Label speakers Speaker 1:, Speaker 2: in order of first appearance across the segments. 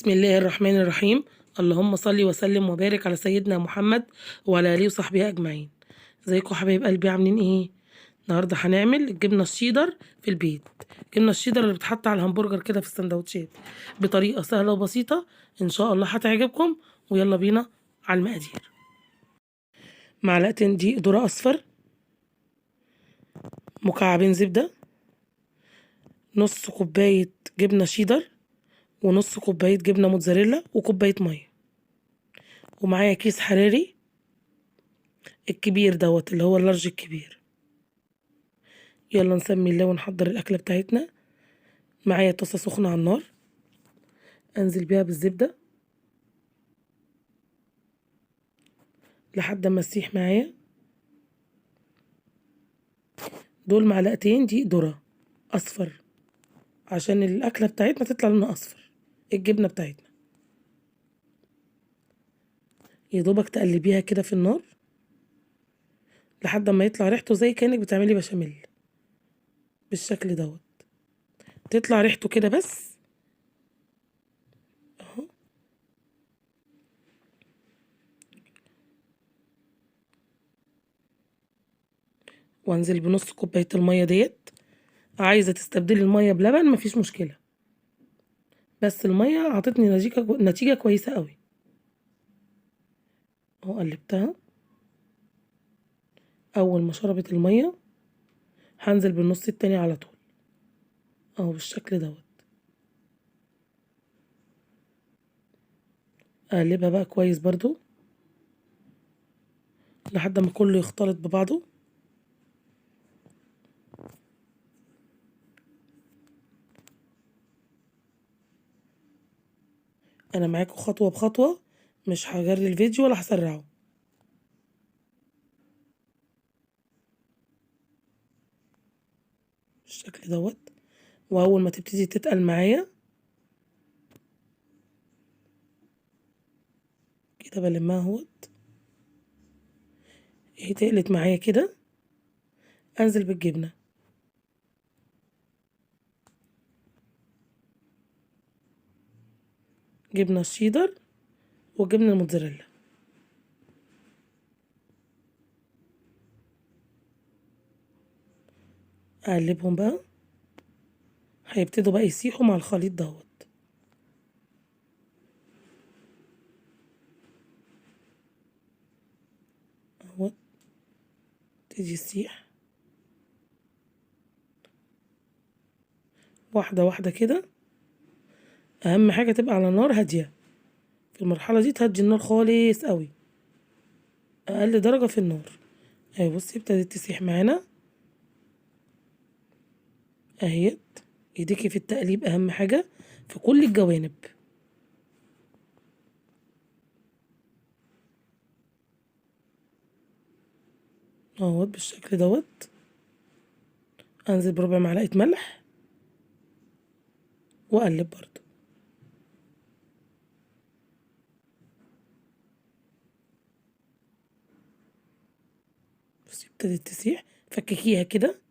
Speaker 1: بسم الله الرحمن الرحيم. اللهم صل وسلم وبارك على سيدنا محمد وعلى اله وصحبه اجمعين. ازيكم حبايب قلبي، عاملين ايه؟ النهارده هنعمل الجبنه الشيدر في البيت. الجبنه الشيدر اللي بتحط على الهمبرجر كده في السندوتشات بطريقه سهله وبسيطه، ان شاء الله هتعجبكم. ويلا بينا على المقادير. معلقتين دقيق ذرة اصفر، مكعبين زبده، نص كوبايه جبنه شيدر، ونص كوبايه جبنه موتزاريلا، وكوبايه ميه، ومعايا كيس حراري الكبير اللي هو اللارج الكبير. يلا نسمي الله ونحضر الأكلة بتاعتنا. معايا طاسة سخنة على النار، أنزل بيها بالزبدة لحد ما تسيح معايا. دول معلقتين دقيق ذرة أصفر عشان الأكلة بتاعتنا تطلع لونها أصفر. الجبنة بتاعتنا يدوبك تقلبيها كده في النار لحد ما يطلع ريحته زي كأنك بتعملي بشاميل بالشكل تطلع ريحته كده بس اهو. وانزل بنص كوباية المية عايزة تستبدلي المية بلبن مفيش مشكلة، بس المية عطتني نتيجة كويسة قوي. اهو قلبتها. اول ما شربت المية هنزل بالنص التاني على طول اهو بالشكل اقلبها بقى كويس برضو لحد ما كله يختلط ببعضه. انا معاكم خطوة بخطوة، مش هجري الفيديو ولا هسرعه. بالشكل واول ما تبتدي تتقل معايا كده بلمها هي تقلت معايا كده، انزل بالجبنة. جبنة الشيدر وجبنة الموتزاريلا اقلبهم بقى، هيبتدوا بقى يسيحوا مع الخليط اهو تيجي تسيح واحدة واحدة كده. اهم حاجة تبقى على نار هادية، في المرحلة دي تهدي النار خالص قوي، اقل درجة في النار. اهي بصي ابتدت تسيح معانا اهيت. ايديكي في التقليب اهم حاجة في كل الجوانب اهوت بالشكل انزل بربع معلقة ملح واقلب برضو. بصي ابتدت تسيح، فككيها كده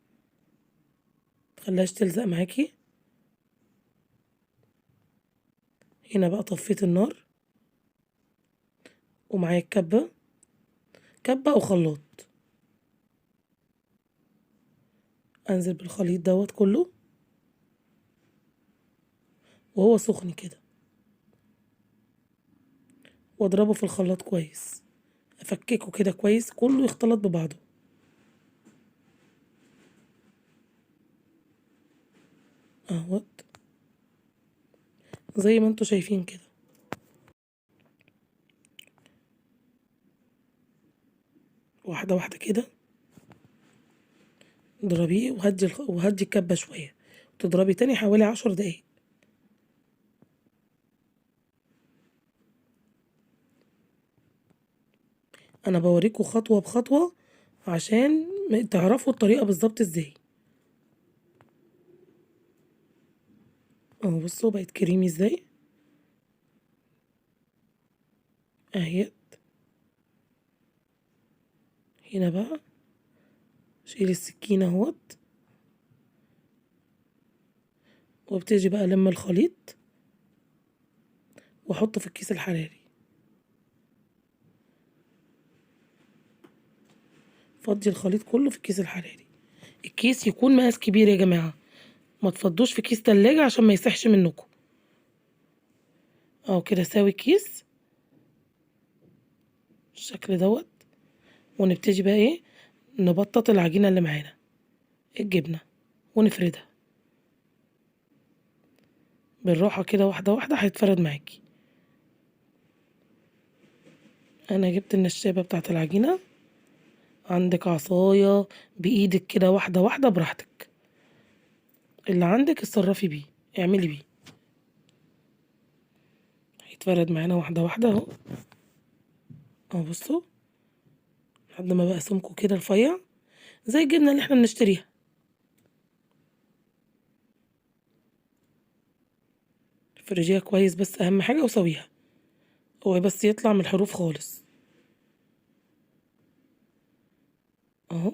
Speaker 1: متخليهاش تلزق معاكي. هنا بقى طفيت النار ومعايا كبة او خلاط، انزل بالخليط كله وهو سخن كده، واضربه في الخلاط كويس، افككه كده كويس كله يختلط ببعضه اهوت زي ما انتوا شايفين كده. واحدة واحدة كده اضربيه وهدي الكبة شوية، وتضربي تاني حوالي 10 دقايق. انا بوريكم خطوة بخطوة عشان تعرفوا الطريقة بالظبط ازاي. اهو بصوا بقت كريمي ازاي اهي. هنا بقى شيل السكينة وابتدي بقى الم الخليط واحطه في الكيس الحراري. فضي الخليط كله في الكيس الحراري. الكيس يكون مقاس كبير يا جماعة، ما تفضوش في كيس تلاجة عشان ما يسحش منكم. اهو كده ساوي الكيس بالشكل دوت. ونبتدي بقى ايه، نبطط العجينة اللي معانا الجبنة ونفردها بالراحة كده، واحدة واحدة هيتفرد معاكي. انا جبت النشابة بتاعت العجينة، عندك عصاية بايدك كده واحدة واحدة براحتك، اللي عندك اتصرفي بيه اعملي بيه. هيتفرد معانا واحدة واحدة اهو. اهو بصوا لحد ما بقى سمكه كده رفيع زي الجبنة اللي احنا بنشتريها. فرجيها كويس بس اهم حاجة وسويها، هو بس يطلع من الحروف خالص. اهو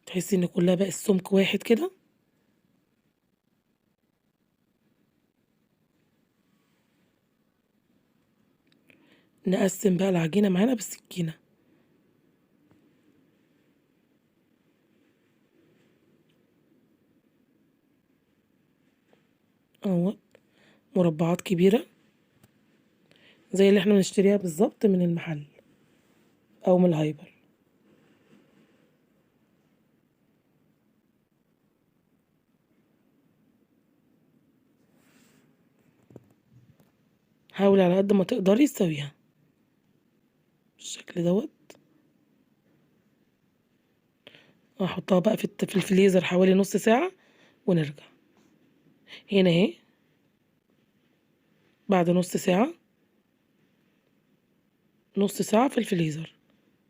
Speaker 1: تحسي ان كلها بقى السمك واحد كده. نقسم بقى العجينة معانا بالسكينة. اهو مربعات كبيرة زي اللي احنا بنشتريها بالظبط من المحل او من الهايبر. حاولي على قد ما تقدري تسويها بالشكل دوت. هحطها بقى في الفريزر حوالي نص ساعة ونرجع. هنا اهي بعد نص ساعة، نص ساعة في الفريزر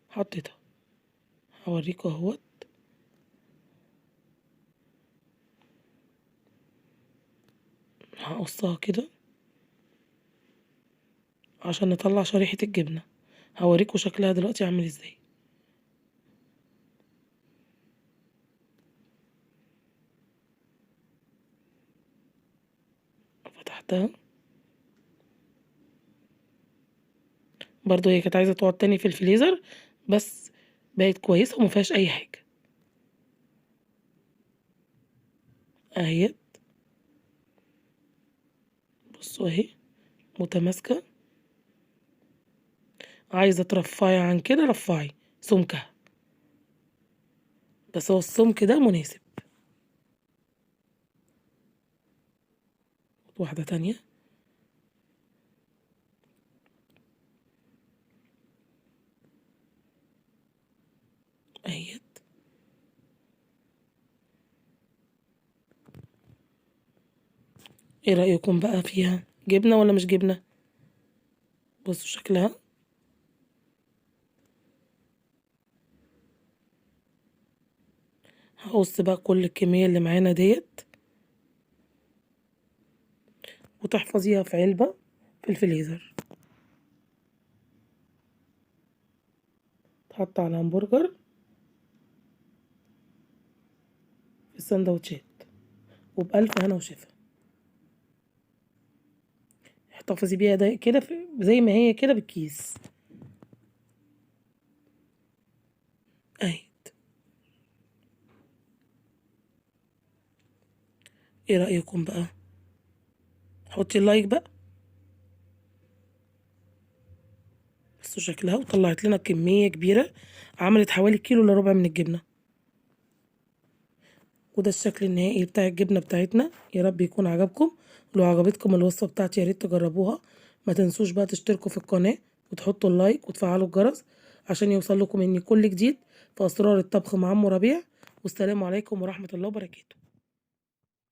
Speaker 1: حطيتها. هوريكوا اهوت. هقصها كده عشان نطلع شريحة الجبنة. هوريكوا شكلها دلوقتي عامل ازاي. فتحتها برضو، هي كانت عايزة تقعد تاني في الفريزر بس بقت كويسة ومفيهاش اي حاجة. اهي بصوا اهي متماسكة. عايزة ترفعي عن كده رفعي سمكها، بس هو السمك ده مناسب. واحدة تانية اهيت. ايه رأيكم بقى فيها جبنة ولا مش جبنة؟ بصوا شكلها. هقص بقى كل الكمية اللي معانا ديت وتحفظيها في علبة في الفريزر. تحط على الهمبرجر في السندوتشات وبألف هنا وشفا. احتفظي بيها ده كده زي ما هي كده بالكيس اهي. ايه رأيكم بقى؟ حطي اللايك بقى. بس شكلها وطلعت لنا كمية كبيرة، عملت حوالي كيلو الا ربع من الجبنة. وده الشكل النهائي بتاع الجبنة بتاعتنا. يا رب يكون عجبكم. لو عجبتكم الوصفة بتاعتي يا ريت تجربوها. ما تنسوش بقى تشتركوا في القناة وتحطوا اللايك وتفعلوا الجرس عشان يوصل لكم مني كل جديد في أسرار الطبخ مع أم ربيع. والسلام عليكم ورحمة الله وبركاته.